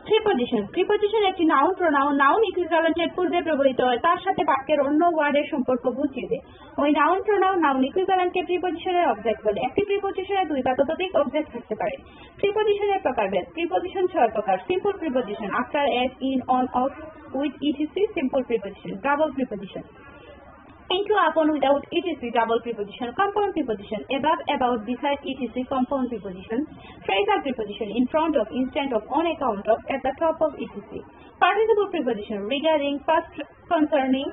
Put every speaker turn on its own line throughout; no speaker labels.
Preposition একটি noun pronoun noun ইকুইভ্যালেন্টের পূর্বে ব্যবহৃত হয় তার সাথে বাক্যের অন্য ওয়ার্ডের সম্পর্ক বুঝিয়ে দেয়। ওই নাউন প্রোনাউন নাউন ইকুইভ্যালেন্টকে প্রিপজিশনের অবজেক্ট বলে। একটি প্রিপজিশনে দুই বা ততোধিক অবজেক্ট থাকতে পারে। প্রিপজিশনের প্রকারভেদ। প্রিপজিশন 6 প্রকার। Simple preposition after, at, in, on, of, with, etc simple preposition. Double preposition into, upon, without, etc. double preposition. Compound preposition above, about, beside, etc. compound preposition. Phrasal preposition in front of, instead of, on account of, at the top of, etc. Participle preposition regarding, past, concerning,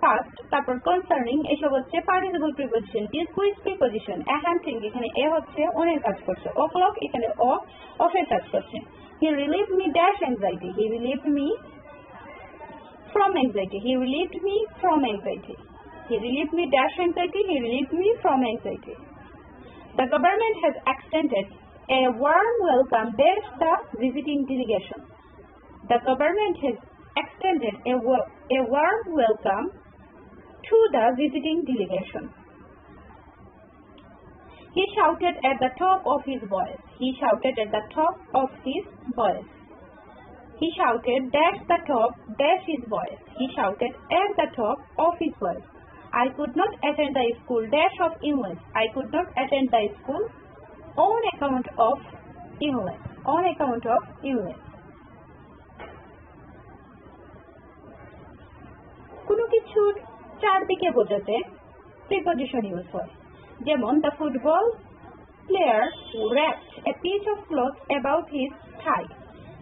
past, তারপর concerning এসব হচ্ছে participle preposition. This quiz preposition a something এখানে এ হচ্ছে অনের কাজ করছে, o'clock এখানে off এর কাজ করছে. He relieved me dash anxiety. He relieved me from anxiety. He relieved me from anxiety. He relieved me dash anxiety. He relieved me from anxiety. The government has extended a warm welcome dash the visiting delegation. The government has extended a warm welcome to the visiting delegation. He shouted at the top of his voice. He shouted at the top of his voice. He shouted dash the top dash his voice. He shouted at the top of his voice. I could not attend the school dash of illness. I could not attend the school on account of illness. On account of illness. কোনো কিছুর চারদিকে বোঝাতে preposition use হয়। যেমন the football player wrapped a piece of cloth about his thigh.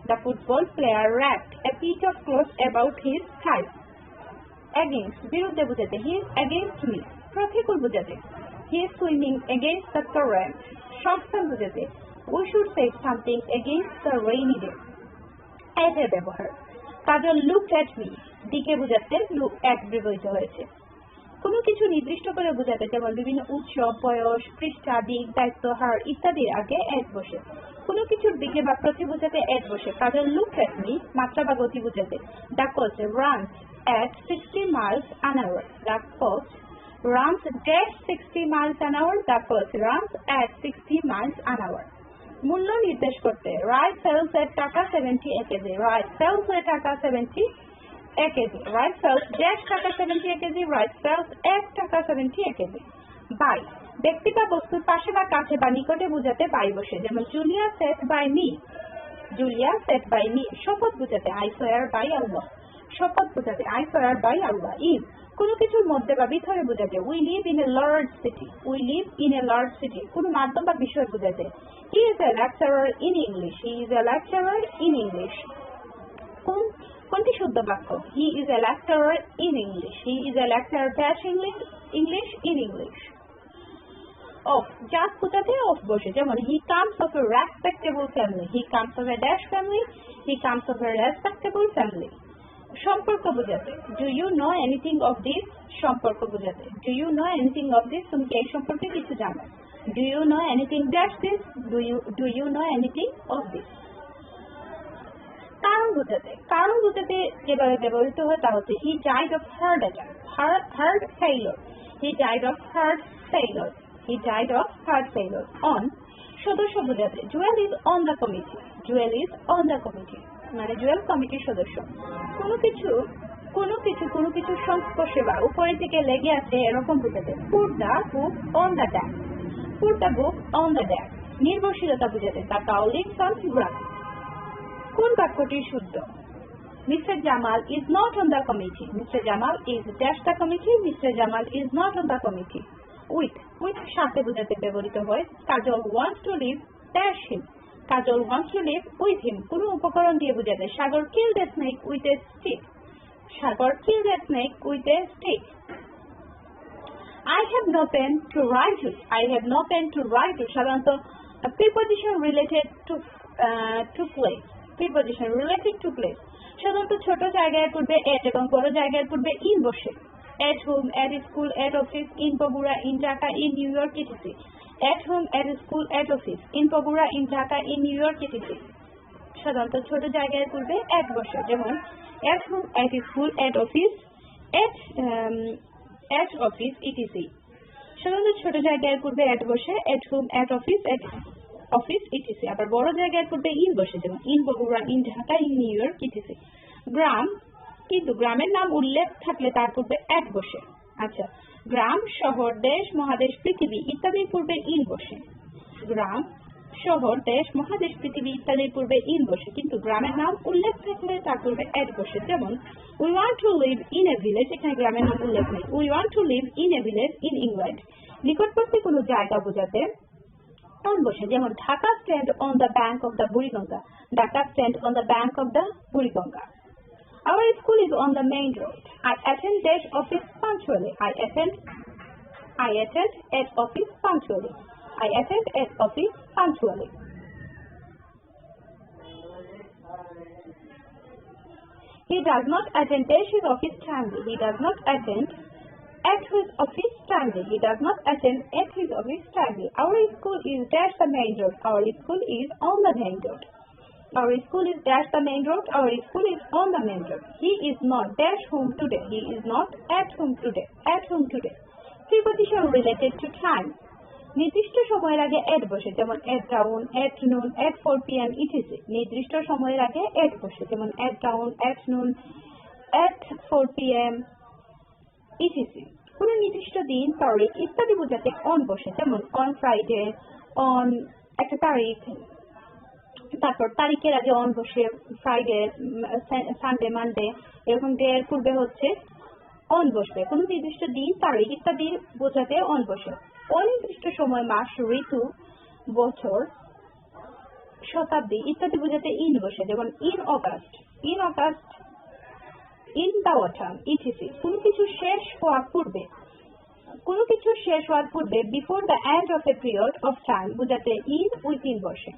The football player wrapped a piece of cloth about his thigh. Against বিরুদ্ধে বোঝাতে he is against me. প্রতিকূল বোঝাতে he is swimming against the current. short term বোঝাতে we should say something against the rainy day. at এর ব্যবহার কাজল looked at me দিকে বোঝাতে look at ব্যবহৃত হয়েছে। কোনো কিছু নির্দিষ্ট করে বোঝাতে যেমন বিভিন্ন উৎসব বয়স পৃষ্ঠা দিক দায়িত্ব হার ইত্যাদির আগে at বসে। কোনো কিছুর দিকে বা প্রতি বোঝাতে at বসে। কাজল looked at me মাত্রা বা গতি বোঝাতে the coach runs at 60 miles an hour. The coach runs dash 60 miles an hour. The coach runs at 60 miles an hour. মূল্য নির্দেশ করতে rice sells at টাকা 70 a KG. rice sells at টাকা 70 a KG. rice sells dash টাকা 70 a KG. rice sells at টাকা 70 a KG. by ব্যক্তি বা বস্তুর পাশে বা কাছে বা নিকটে বোঝাতে by বসে। যেমন Julia sat by me. Julia sat by me শপথ বোঝাতে I swear by Allah. শপথ বোঝাতে I swear by Allah. is কোনো কিছুর মধ্যে বা ভিতরে বোঝাতে we live in a large city. we live in a large city কোনো মাধ্যম বা বিষয় বোঝাতে he is a lecturer in English. he is a lecturer in English. কোনটি শুদ্ধ বাক্য he is a lecturer in English. he is a lecturer dash English in English. of just বোঝাতে of বসে। যেমন he comes of a respectable family. he comes of a dash family. he comes of a respectable family. সম্পর্ক বোঝাতে do you know anything of this সম্পর্ক বোঝাতে do you know anything of this তুমি কি এই সম্পর্কে কিছু জানো do you know anything dash this do you know anything of this কারণ বোঝাতে যেভাবে ব্যবহৃত হয় তা হচ্ছে he died of heart attack heart failure. he died of heart failure. he died of heart failure. on সদস্য বোঝাতে Joel is on the committee. Joel is on the committee মানে জুয়েল কমিটির সদস্য। কোনো কিছু সংস্পর্শে বা উপরে থেকে লেগে আছে এরকম বোঝাতে put the book on the desk. put the book on the desk. নির্ভরশীলতা বোঝাতে the cow lives on grass. কোন বাক্যটি শুদ্ধ Mr. Jamal is not on the committee. Mr. Jamal is dash the committee. Mr. Jamal is not on the committee. with সাথে বোঝাতে ব্যবহৃত হয় কাজল wants to live dash him. Kajol wants to live with him. কোনো উপকরণ দিয়ে বোঝাতে সাগর killed a snake with a stick. Sagar killed a snake with a stick. I have no pen to write with. I have no pen to write with. সাধারণত preposition related to place. preposition related to place. সাধারণত ছোট জায়গায় পূর্বে at এবং বড় জায়গায় পূর্বে in বসে। at home, at school, at office, in Bogura, in Dhaka, in New York, etc. at home, at school, at office, in Bogura, in Dhaka, in New York, etc. সাধারণত ছোট জায়গায় পূর্বে at বসে। যেমন at home, at school, at office, at office, etc. সাধারণত ছোট জায়গায় পূর্বে at বসে। at home, at office, office ETC. আবার বড় জায়গায় পূর্বে ইন বসে, যেমন in Bogura, in Dhaka, in New York ETC. গ্রাম, কিন্তু গ্রামের নাম উল্লেখ থাকলে তার পূর্বে এট বসে। আচ্ছা, গ্রাম, শহর, দেশ, মহাদেশ, পৃথিবী ইত্যাদির পূর্বে ইন বসে। গ্রাম, শহর, দেশ, মহাদেশ, পৃথিবী ইত্যাদির পূর্বে ইন বসে, কিন্তু গ্রামের নাম উল্লেখ থাকলে তার পূর্বে এট বসে। যেমন we want to live in a village, এখানে গ্রামের নাম উল্লেখ নেই। We want to live in a village in England. নিকটবর্তী কোনো জায়গা বোঝাতে অন বসে, যেমন Dhaka stand on the bank of the Buriganga, Dhaka stand on the bank of the Buriganga. Our school is on the main road. I attend dash office punctually. I attend at office punctually. I attend at office punctually. He does not attend dash his office timely. He does not attend at his office timely. He does not attend at his office timely. Our school is dash the main road. Our school is on the main road. Our school is dash the main road. Our school is on the main road. He is not dash home today. He is not at home today. At home today. Preposition related to time. নির্দিষ্ট সময়ের আগে এট বসে, যেমন এট down, এট নুন, এট 4 p.m. Etc. নির্দিষ্ট সময়ের আগে এট বসে, যেমন এট ডাউন, এট নুন, এট 4 p.m. ইটিসি। কোন নির্দিষ্ট দিন, তারিখ ইত্যাদি বোঝাতে অন বসে, যেমন অন ফ্রাইডে, অন একটা তারিখ, তারপর তারিখের আগে অন বসে, ফ্রাইডে, সানডে, মানডে, এরকম ডে এর পূর্বে হচ্ছে অন বসবে। কোন নির্দিষ্ট দিন, তারিখ ইত্যাদি বোঝাতে অন বসে। অনির্দিষ্ট সময়, মাস, ঋতু, বছর, শতাব্দী ইত্যাদি বোঝাতে ইন বসে, যেমন in August, in August, in the autumn etc. কোনো কিছু শেষ হওয়ার পূর্বে, কোনো কিছু শেষ হওয়ার পূর্বে, before the end of a period of time বোঝাতে ইন উইথিন বসে।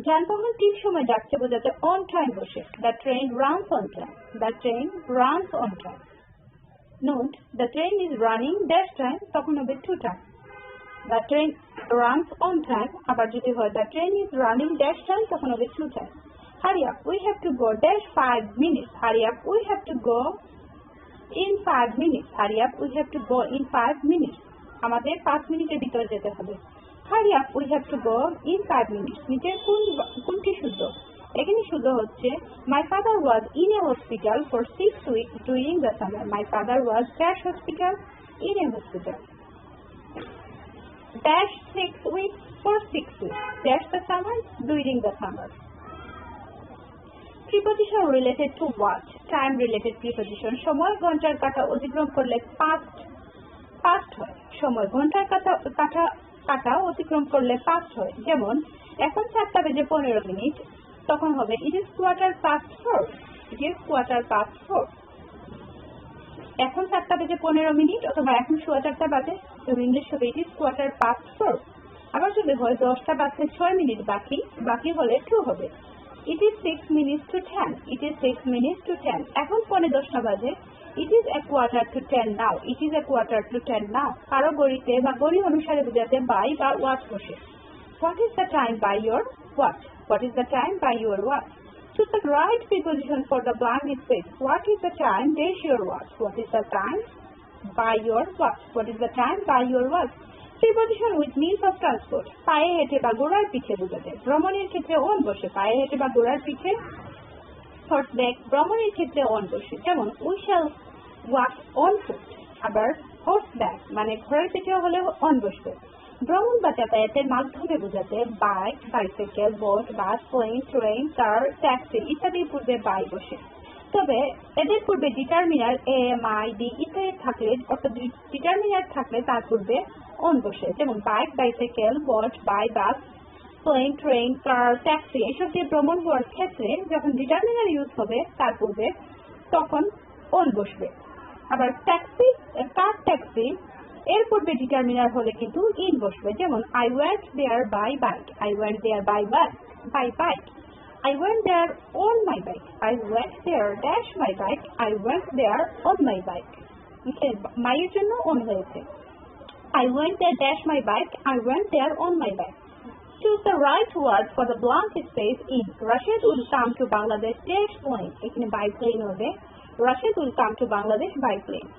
যানবাহন ঠিক সময় যাচ্ছে বোঝাতে অন টাইম বসে। The train runs on time. The train runs on time. Note, the train is running dash time, তখন হবে to time. The train runs on time, আবার যদি হয় the train is running dash time, তখন হবে to time. Hurry up, we have to go dash 5 minutes. Hurry up, we have to go in 5 minutes. Hurry up, we have to go in 5 minutes. আমাদের 5 মিনিটের ভিতরে যেতে হবে। Hurry up, we have to go in 5 minutes. নিচের কোনটি শুদ্ধ? এখানে শুদ্ধ হচ্ছে My father was in a hospital for 6 weeks during the summer. My father was dash hospital in a hospital. Dash 6 weeks for 6 weeks. Dash the summer during the summer. Preposition related to what? Time related preposition. সময় ঘন্টার কাঁটা অতিক্রম করলে past হয়। সময় ঘন্টার কাঁটা অতিক্রম করলে past হয়। যেমন এখন 7:15 তখন হবে it is 4:15. It is 4:15. এখন 7:15 অথবা এখন 4:15 বাজে, তবে ইংলিশ হবে it is 4:15. আবার যদি হয় 10:06 বাকি হলে 2 হবে। It is 6 minutes to 10. It is 6 minutes to 10. এখন 10:15 বাজে। It is a quarter to 10 now. It is a quarter to 10 now. কারো ঘড়িতে বা ঘড়ি অনুসারে বোঝাতে by বা watch বসে। What is the time by your watch? What is the time by your watch? Choose the right preposition for the blank space. What is the time dash your watch? What is the time by your watch? What is the time by your watch? Preposition with means of transport. পায়ে হেঁটে বা ঘোড়ার পিঠে বোঝাতে। ভ্রমণের ক্ষেত্রে on বসে, পায়ে হেঁটে বা ঘোড়ার পিঠে। হর্সব্যাক, ভ্রমণের ক্ষেত্রে অন বসে, যেমন we shall walk on foot। আবার হর্সব্যাক মানে ঘোড়ার পিঠে হলে অন বসবে। ভ্রমণ বা যাতায়াতের মাধ্যমে বোঝাতে বাইক, বাইসাইকেল, বোট, বাস, প্লেন, ট্রেন, কার, ট্যাক্সি ইত্যাদির পূর্বে বাই বসে। তবে এদের পূর্বে ডিটারমিনার am, id ইত্যাদি থাকলে, অর্থাৎ ডিটারমিনার থাকলে তার পূর্বে অন বসে, যেমন bike, bicycle, boat, by, bus, plane, train, car, taxi এসব দিয়ে ভ্রমণ হওয়ার ক্ষেত্রে যখন ডিটারমিনার ইউজ হবে তার পূর্বে তখন অন বসবে। আবার ট্যাক্সি, কার, ট্যাক্সি এর পূর্বে ডিটারমিনার হলে কিন্তু ইন বসবে, যেমন I went there by bike. I went there by bike. I went there on my bike. I went there dash my bike. I went there on my bike. মায়ের জন্য on হয়েছে। I went there dash my bike. I went there on my bike. Choose the right word for the blank space in Rashid will come to Bangladesh dash plane. এখানে by plane হবে। Rashid will come to Bangladesh by plane.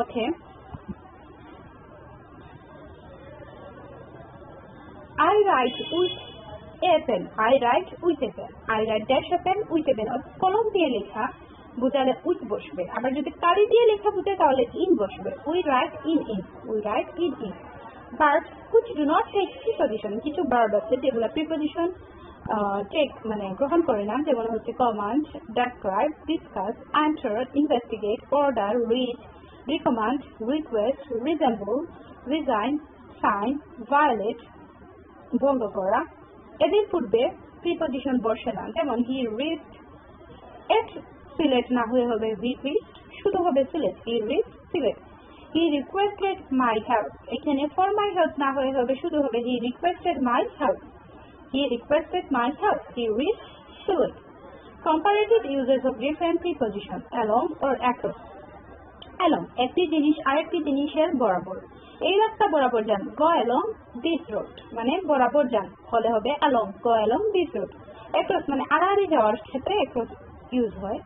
Okay. I write with a pen. I write with a pen. I write dash a pen with a pen. কলম দিয়ে লেখা বুঝালে with বসবে, আবার যদি কালি দিয়ে লেখা বুঝে তাহলে in বসবে। We write in ink. We write in ink. Verbs which do not take preposition. কিছু verb আছে যেগুলো preposition মানে গ্রহণ করে না, যেমন হচ্ছে command, describe, discuss, enter, investigate, order, read, recommend, request, resemble, resign, sign, violate, ভঙ্গ করা। এদের পূর্বে প্রিপজিশন বসে না, যেমন he reached, at সিলেট না হয়ে হবে we reached, শুধু হবে Sylhet, he reached Sylhet. he requested my help, এখানে for my help না হয়ে হবে শুধু হবে he requested my help, he requested my help, he reached Sylhet. comparative uses of different preposition, along or across। along একটি জিনিস আরেকটি জিনিসের বরাবর, এই রাস্তা বরাবর যান, go along this road, মানে বরাবর যান হলে হবে along, go along this road। across মানে আড়াআড়ি যাওয়ার ক্ষেত্রে across ইউজ হয়,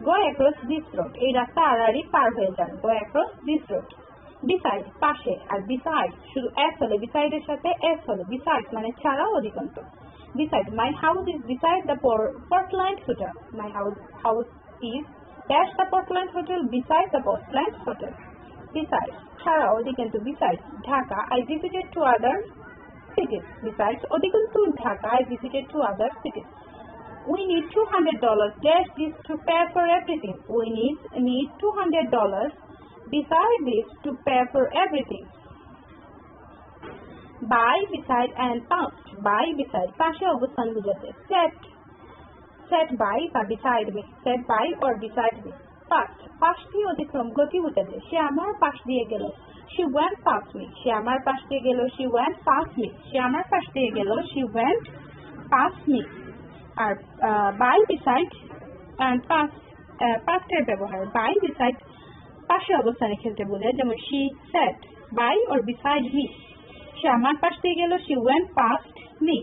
go across this road, এই রাস্তা আড়াআড়ি পার হয়ে যান, go across this road। beside পাশে, আর beside শুধু s হলে, beside এর সাথে s হলে, beside মানে ছাড়া অধিকন্ত। beside, my house is beside the Portland Hotel, my house is dash the Portland Hotel, beside the Portland Hotel। Besides, ছাড়া অধিকন্তু beside, Dhaka, I visited two other cities, besides অধিকন্তু Dhaka, I visited two other cities। we need $200 dash this to pay for everything, we need $200 beside this to pay for everything। by, beside and past, by, beside পাশে অবস্থান বোঝাতে, set by বা beside me, set by or beside me। past, পাশ দিয়ে অতিক্রম গতি বোঝাতে, সে আমার পাশ দিয়ে গেল, she went past me, সে আমার পাশ দিয়ে গেল, she went past me, সে আমার পাশ দিয়ে গেল, she went past me। R by, beside and past এর ব্যবহার, by, beside পাশে অবস্থানের ক্ষেত্রে বোঝায়, যেমন she sat by or beside me, সে আমার পাশ দিয়ে গেল, she went past me।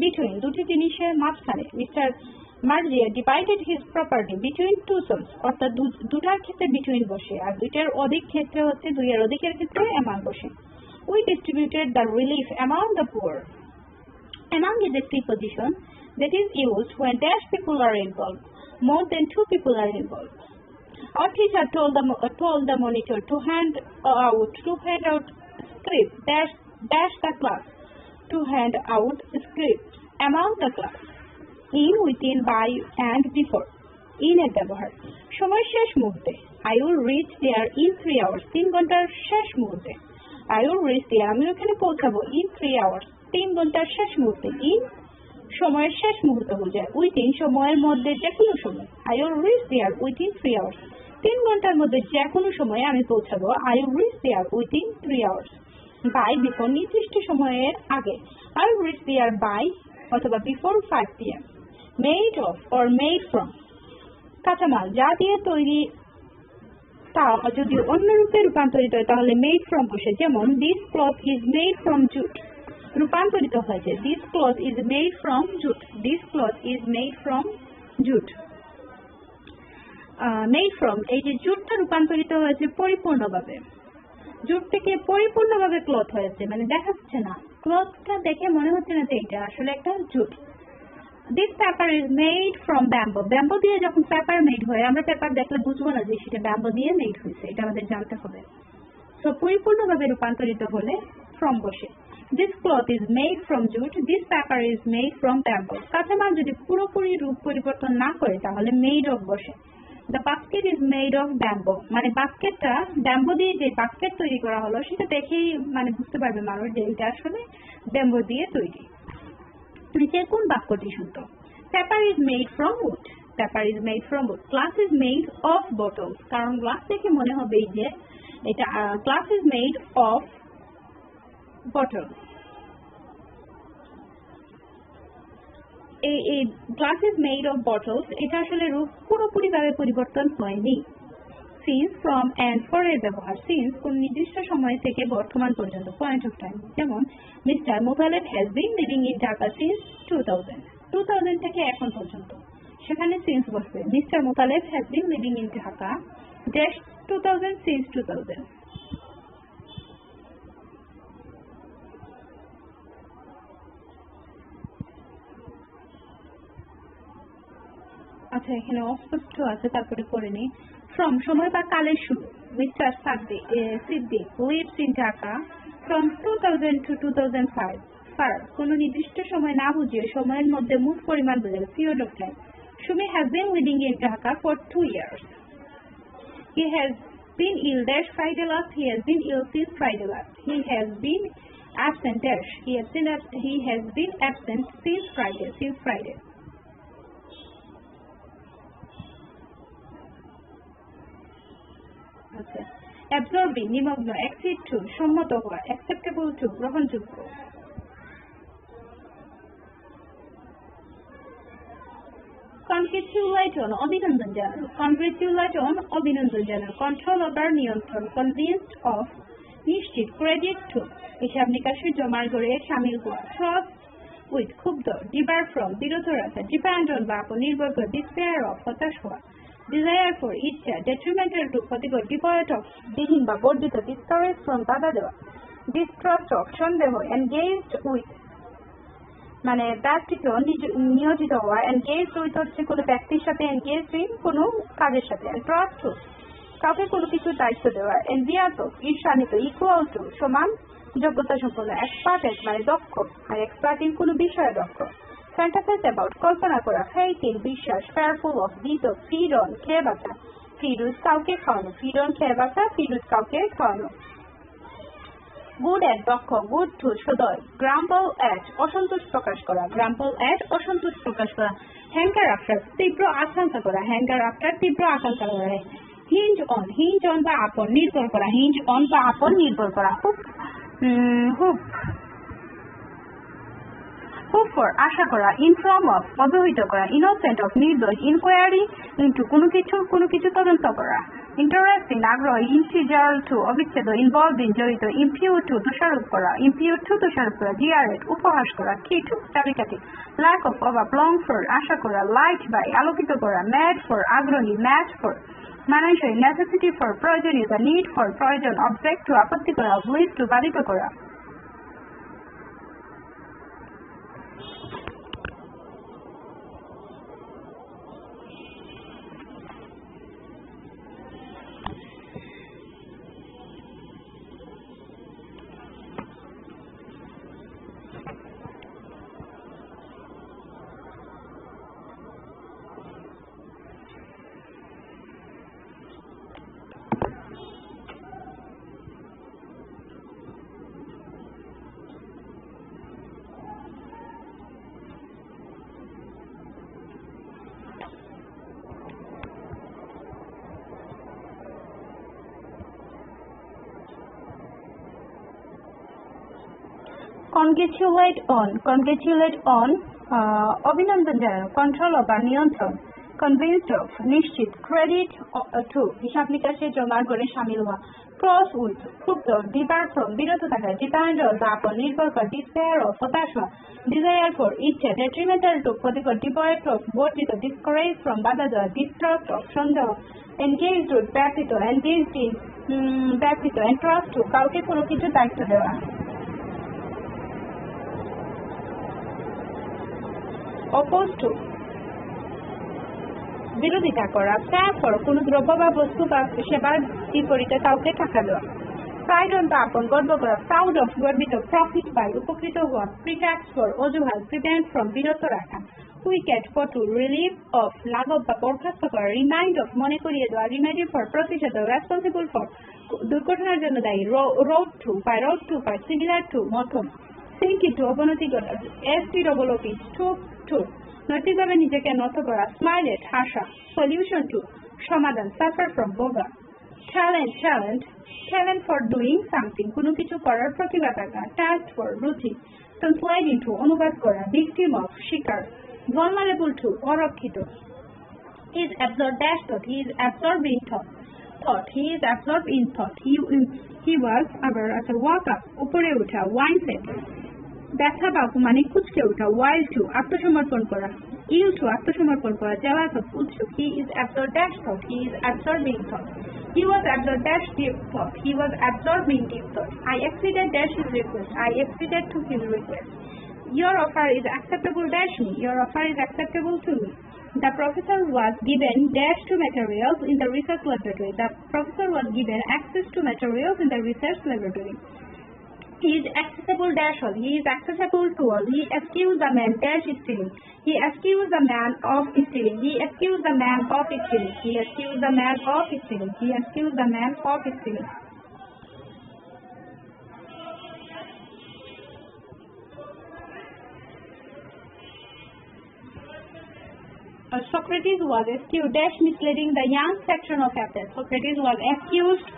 between দুটি জিনিসের মাঝখানে, mister Marjia divided his property between two sons, অর্থাৎ দুটার ক্ষেত্রে between বসে, আর দুইটার অধিক ক্ষেত্রে হচ্ছে দুইয়ের অধিকের ক্ষেত্রে among বসে। we distributed the relief among the poor। among is a preposition that is used when dash people are involved, more than two people are involved। our teacher told the monitor to hand out script dash the class, to hand out scripts among the class। in, within, by and before, in এর ব্যবহার, সময় শেষ মুহূর্তে, I will reach there in 3 hours, 3 ঘন্টার শেষ মুহূর্তে। I will reach there, আমি ওখানে পৌঁছাবো in 3 hours, 3 ঘন্টার শেষ মুহূর্তে। in সময়ের শেষ মুহূর্ত বোঝায়, within সময়ের মধ্যে যে কোনো সময়, I will reach there within 3 hours, 3 ঘন্টার মধ্যে যে কোনো সময়ে আমি পৌঁছাবো, I will reach there within 3 hours। by, before নির্দিষ্ট সময়ের আগে, I will reach there by অথবা before 5 p.m. made of or made from, কাঁচামাল যা দিয়ে তৈরি তা যদি অন্য রূপে রূপান্তরিত হয় তাহলে made from বসে, যেমন this cloth is made from jute, রূপান্তরিত হয়েছে this cloth is made from jute, this cloth is made from jute। made from, এই যে জুটটা রূপান্তরিত হয়েছে পরিপূর্ণভাবে, জুট থেকে পরিপূর্ণভাবে ক্লথ হয়েছে, মানে দেখা যাচ্ছে না, ক্লথটা দেখে মনে হচ্ছে না যে এটা আসলে একটা jute. this paper is made from bamboo, bamboo দিয়ে যখন পেপার মেড হয়, আমরা পেপার দেখলে বুঝবো না যে সেটা ব্যাম্বো দিয়ে মেড হয়েছে, এটা আমাদের জানতে হবে। সো পরিপূর্ণভাবে রূপান্তরিত হলে from বসে। this cloth is made from jute, this paper is made from bamboo, কাঁচামাল যদি পুরোপুরি রূপ পরিবর্তন না করে তাহলে made of বসে। the basket is made of bamboo, মানে বাস্কেটটা ব্যাম্বো দিয়ে যে বাস্কেট তৈরি করা হলো সেটা দেখেই মানে বুঝতে পারবে মানুষ যে এটা আসলে ব্যাম্বো দিয়ে তৈরি। নিচে কোন বাক্যটি শুদ্ধ? Paper is made from wood, paper is made from wood. Glass is made of bottles, কারণ গ্লাস দেখে মনে হবে যে এটা glass is made of bottle. এই glass is made of bottles এটা আসলে রূপ পুরোপুরিভাবে পরিবর্তন হয়নি। সিন্স, ফ্রম অ্যান্ড ফর এর ব্যবহার। সিন্স কোন নির্দিষ্ট সময় থেকে বর্তমান পর্যন্ত, পয়েন্ট অফ টাইম, যেমন mister Motaleb has been living in Dhaka since 2000 থেকে এখন পর্যন্ত, সেখানে সিন্স বসবে। Mister Motaleb has been living in Dhaka dash 2000 since 2000। আচ্ছা, এখানে অস্পষ্ট আছে, তারপরে করে নি। ফ্রম সময় বা কালের শুরু। Mister Siddique lives in Dhaka from 2000 to 2005। Sir, কোনো নির্দিষ্ট সময় না বুঝিয়ে সময়ের মধ্যে মোট পরিমাণ বোঝায়, period of time. Sumi has been living in Dhaka for 2 years। He has been ill dash Friday last. He has been ill since Friday last. He has been absent dash. He has been absent since Friday. আচ্ছা, absorbing নিমগ্ন, accede to সম্মত হওয়া, acceptable to গ্রহণযোগ্য। Congratulate on অভিনন্দন জানানো, congratulate on অভিনন্দন জানানো। Control over নিয়ন্ত্রণ, convinced of নিশ্চিত, credit to হিসাব নিকাশে জমার ঘরে শামিল হওয়া। Trust with ক্ষুব্ধ, debar from বিরত রাখা, depend on বা উপর নির্ভর করে, despair of হতাশ হওয়া। Desire for ইচ্ছা, detrimental to ক্ষতিকর, devoid of বিহীন বা বর্ধিত, discourage from বাধা দেওয়া। Distrust of সন্দেহ, engaged with মানে ব্যক্তিকে নিয়োজিত হওয়া, engaged with হচ্ছে কোনো ব্যক্তির সাথে, engaged in কোনো কাজের সাথে। Trust to কাউকে কোনো কিছু দায়িত্ব দেওয়া। envious of ঈর্ষান্বিত, equal to সমান যোগ্যতা সম্পন্ন। expert মানে দক্ষ, আর expert in কোনো বিষয়ে দক্ষ। fantasize about কল্পনা করা। faith in বিশ্বাস। fearful of ভীত। feed on খেয়ে বাঁচা। feed with কাউকে খাওয়ানো। feed on খেয়ে বাঁচা, feed with কাউকে খাওয়ানো। good at দক্ষ, good to সদয়। grumble at অসন্তোষ প্রকাশ করা। grumble at অসন্তোষ প্রকাশ করা। hanker after তীব্র আকাঙ্ক্ষা করা। hanker after তীব্র আকাঙ্ক্ষা করা। hinge on বা আপন নির্ভর করা। hinge on বা আপন নির্ভর করা। hope for আশা করা। inform of অবহিত করা। innocent of নির্দোষ। inquiry into কোনো কিছু তদন্ত করা। interesting আগ্রহ। integral to অবিচ্ছেদ্য। involved in জড়িত। impute to দোষারোপ করা। jeerate উপহাস করা। key to চাবিকাঠি। lack of অভাব। long for আশা করা। light by আলোকিত করা। mad for আগ্রহী। match for মানানসই। necessity for প্রয়োজনীয়তা। need for প্রয়োজন। object to আপত্তি করা। believe to বাধিত করা। congratulate on অভিনন্দন জানানো। control over নিয়ন্ত্রণ। convinced of নিশ্চিত। credit to হিসাব নিকাশে জমার ঘরে শামিল হওয়া। cross with ক্ষুব্ধ। debar from বিরত থাকা। depend on বা উপর নির্ভর করা। despair of হতাশ হওয়া। desire for ইচ্ছা। detrimental to ক্ষতিকর। devoid of বর্জিত। discourage from বাধা দেওয়া। distrust of সন্দেহ। engaged with ব্যতীত। engaged in ব্যতীত। entrust to কাউকে কোনো কিছু দায়িত্ব দেওয়া। opposed to বিরোধিতা করা। ত্যাগ করো কোনো দ্রব্য বা বস্তু বা সেবার বিপরীতে কাউকে টাকা দেওয়া। pride on বা আপন গর্ব করা। proud of গর্বিত। profit by উপকৃত হওয়া। pretext for অজুহাত। prevent from বিরত রাখা। wicked পটু। relieve of লাঘব বা বরখাস্ত করা। remind of মনে করিয়ে দেওয়া। remedy for প্রতিষেধক। responsible for দুর্ঘটনার জন্য দায়ী। road to by similar to মতন। sink into অবনতি ঘটা। STOOP stoop to নৈতিকভাবে নিজেকে নত করা। smile at হাসা। solution to সমাধান। suffer from ভোগা। talent for doing something কোনো কিছু করার প্রতিভা থাকা। taste for রুচি। translate into অনুবাদ করা। victim of শিকার। vulnerable to অরক্ষিত। he is absorbed dash thought he is absorbed in thought he is absorbed in thought he was আবার আছে walk up উপরে ওঠা। wind ব্যথা বা মানে কুচকে ওঠা। wild to আত্মসমর্পণ করা। ill to আত্মসমর্পণ করা। jealous of উৎসুক। he is absorbed dash thought he is absorbed in thought he was absorbed dash deep thought he was absorbed in deep thought I acceded dash his request I acceded to his request your offer is acceptable dash me your offer is acceptable to me The professor was given dash to materials in the research laboratory. The professor was given access to materials in the research laboratory. He is accessible dash all. He is accessible to all. He accused the man dash stealing. He accused the man of stealing. He accused the man of stealing. He accused the man of stealing. He accused the man of stealing. Socrates was accused dash misleading the young section of Athens. Socrates was accused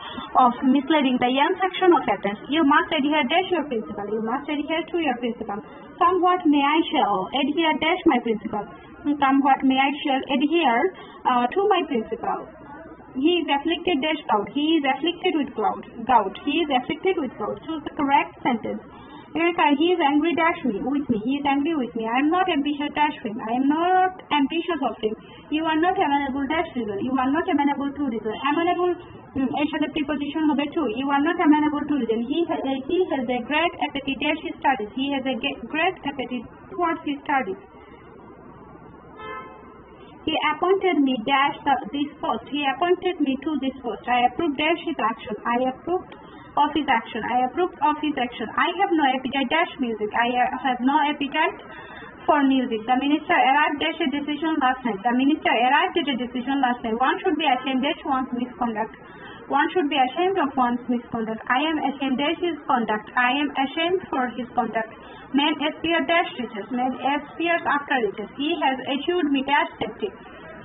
of misleading the young section of Athens. You must adhere dash your principle. You must adhere to your principle. Somewhat may I shall adhere dash my principle. Somewhat may I shall adhere to my principle. He is afflicted dash gout. He is afflicted with gout. He is afflicted with gout. Choose the correct sentence. He is angry dash with me. He is angry with me. I am not ambitious dash him. I am not ambitious of him. You are not amenable dash reason. You are not amenable to reason. Amenable এর সাথে preposition হবে to. You are not amenable to reason. He has a great appetite dash his studies. He has a great appetite towards his studies. He appointed me dash this post. He appointed me to this post. I approved dash his action. I approved of his action. I approved of his action. I have no appetite dash music. I have no appetite for music. The minister arrived dash a decision last night. The minister arrived at a decision last night. One should be ashamed dash one's misconduct. One should be ashamed of one's misconduct. I am ashamed dash his conduct. I am ashamed for his conduct. Man aspires dash riches. Man aspires after riches. He has assured me dash safety.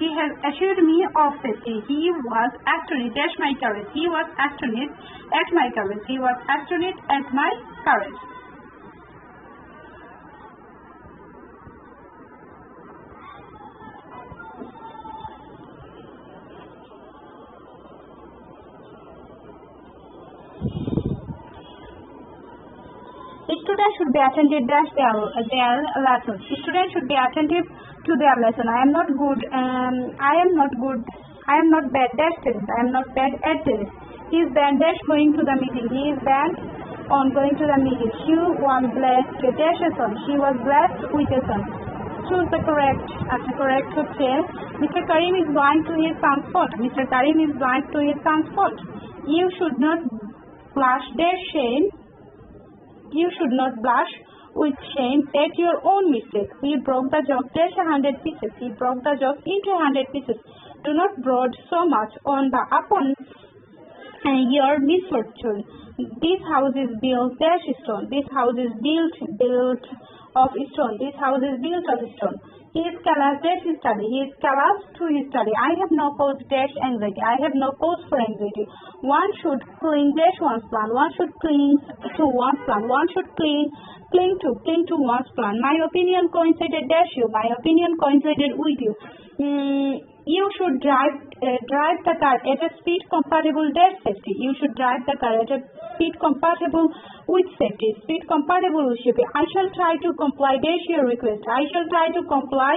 He has assured me of safety. He was astonished dash my courage. He was astonished at my courage. He was astonished at my courage. Students should be attentive dash their lessons. Students should be attentive to their lesson. I am not bad dash tennis. I am not bad at tennis. He is banned dash going to the meeting. He is banned on going to the meeting. She was blessed with dash a son. She was blessed with a son. Choose the correct. Correct হচ্ছে Mr. Karim is going to his son's spot. Mr. Karim is going to his son's spot. You should not blush dash shame. You should not blush with shame at your own mistake. He broke the jug dash 100 pieces. He broke the jug into 100 pieces. Do not brood so much upon your misfortune. This house is built dash stone. This house is built of stone. This house is built of stone. He is callous dash his study. He is callous to his study. I have no cause dash anxiety. I have no cause for anxiety. One should cling dash one's plan. One should cling to one's plan. One should cling to one's plan. My opinion coincided dash you. My opinion coincided with you. You should drive the car at a speed compatible dash safety. You should drive the car at a speed compatible with safety. Speed compatible with safety. I shall try to comply dash your request. I shall try to comply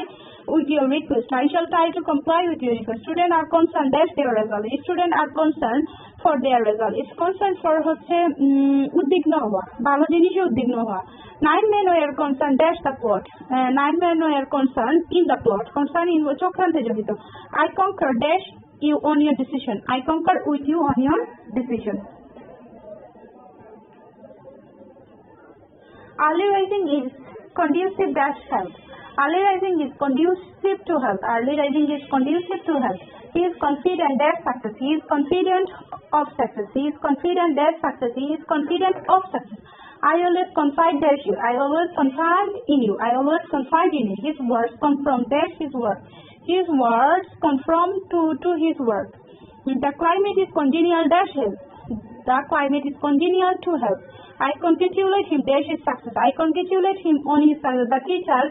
with your request. I shall try to comply with your request. Students are concerned dash their result. Students are concerned for their result. It's concerned for হচ্ছে উদ্বিগ্ন হওয়া, ভালো জিনিসে উদ্বিগ্ন হওয়া. 9 men were concerned dash the plot. 9 men were concerned in the plot. Concern in চক্রান্তে জড়িত. I conquer dash you on your decision. I conquer with you on your decision. Early rising is conducive dash health. Early rising is conducive to health. Early rising is conducive to health. He is confident dash success. He is confident of success. He is confident dash success. He is confident of success. I always confide dash you. I always confide in you. I always confide in you. His words come from dash his work. His words conform to his work. The climate is congenial dash health. The climate is congenial to health. I congratulate him dash his success. I congratulate him on his success. The teacher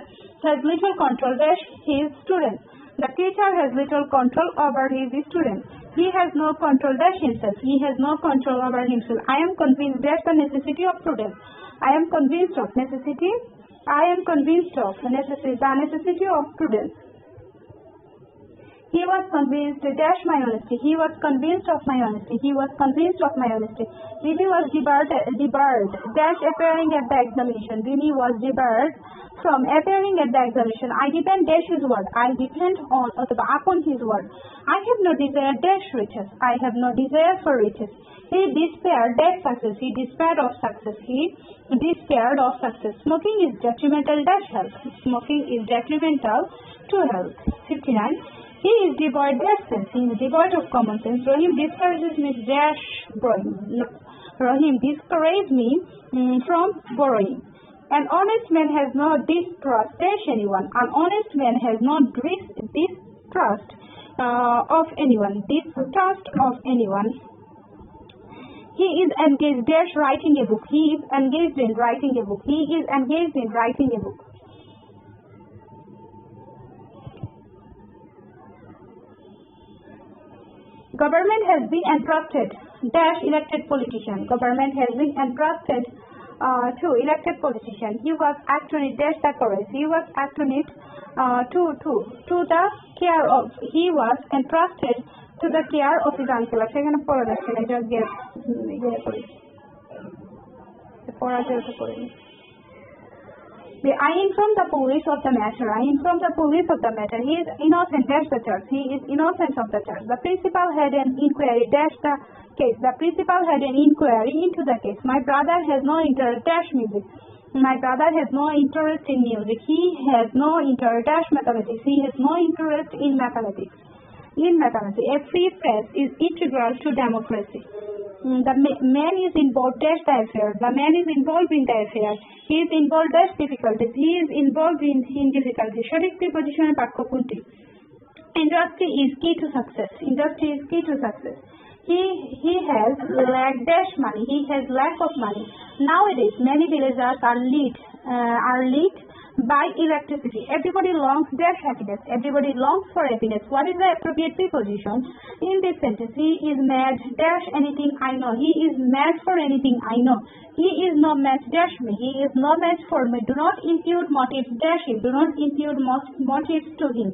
has little control dash his students. The teacher has little control over his students. He has no control dash himself. He has no control over himself. I am convinced dash the necessity of prudence. I am convinced of necessity. I am convinced of the necessity of prudence. He was convinced dash my honesty. He was convinced of my honesty. He was convinced of my honesty. Vinny was debarred dash appearing at the examination. Vinny was debarred from appearing at the examination. I depend dash his word. I depend on upon his word. I have no desire dash riches. I have no desire for riches. He despaired dash success. He despaired of success. He despaired of success. Smoking is detrimental dash health. Smoking is detrimental to health. 59. He is devoid of sense. He is devoid of common sense. Rahim discourages me dash borrowing. No. Rahim discourages me from borrowing. An honest man has no distrust dash anyone. An honest man has no distrust of anyone. Distrust of anyone. He is engaged dash writing a book. He is engaged in writing a book. He is engaged in writing a book. Government has been entrusted dash elected politician. Government has been entrusted to elected politician. He was actually dash the courage. He was actually to the care of. He was entrusted to the care of his uncle. সেখানে পড়া যাচ্ছে না, এটা গিয়ে পড়া যেতে পারে। I inform the police of the matter. I inform the police of the matter. He is innocent dash the church. He is innocent of the church. The principal had an inquiry dash the case. The principal had an inquiry into the case. My brother has no interest dash music. My brother has no interest in music. He has no interest dash mathematics. He has no interest in mathematics. In mathematics, a free press is integral to democracy. The man is involved dash the affair. The man is involved in the affair. He is involved dash difficulties. He is involved in difficulties. সঠিক প্রিপজিশনের বাক্য কোনটি? Industry is key to success. Industry is key to success. He has lack dash money. He has lack of money. Nowadays, many villagers are lit by electricity. Everybody longs dash happiness. Everybody longs for happiness. What is the appropriate preposition in this sentence? He is mad dash anything I know. He is mad for anything I know. He is no match dash me. He is no match for me. Do not impute motives dash him. Do not impute motives to him.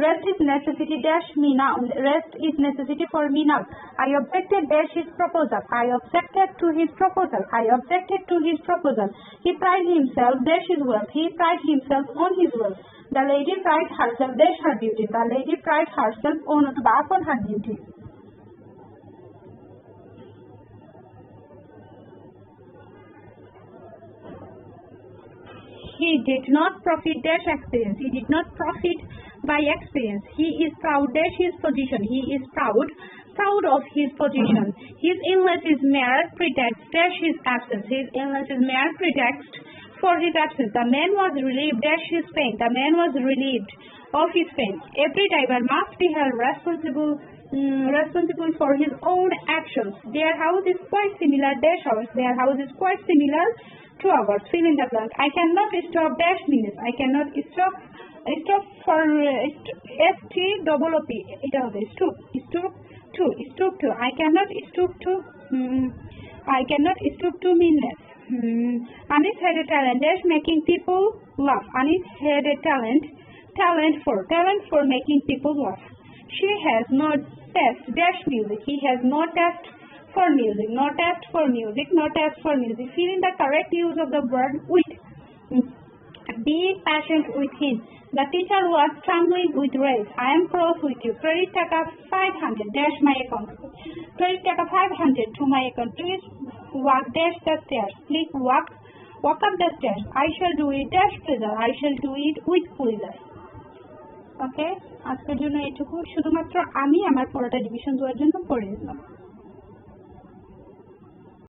Rest is necessity dash me now. Rest is necessity for me now. I objected dash his proposal. I objected to his proposal. I objected to his proposal. He prided himself dash his wealth. He prided himself on his wealth. The lady prided herself dash her beauty. The lady prided herself upon her beauty. He did not profit dash experience. He did not profit by experience. He is proud dash his position. He is proud of his position. His illness is mere pretext dash his absence. His illness is mere pretext for his absence. The man was relieved dash his pain. The man was relieved of his pain. Every driver must be held responsible for his own actions. Their house is quite similar dash house. Their house is quite similar to ours. Fill in the blank. I cannot stop dash means. I cannot stop for STOOP. এটা হবে stoop to. I cannot stoop to meanness. Anis had a talent dash making people laugh. Anis had a talent for making people laugh. She has no taste dash music. He has no taste for music. No taste for music. No taste for music. Fill in the correct use of the word with. Be patient with him. The teacher was trembling with rage. I am cross with you. Credit taka 500 dash my account. Credit taka 500 to my account. Please walk dash the stairs. Please walk up the stairs. I shall do it dash pleasure. I shall do it with pleasure. ওকে, আজকের জন্য এটুকু। শুধুমাত্র আমি আমার পড়াটা division দেওয়ার জন্য পড়ে নিলাম।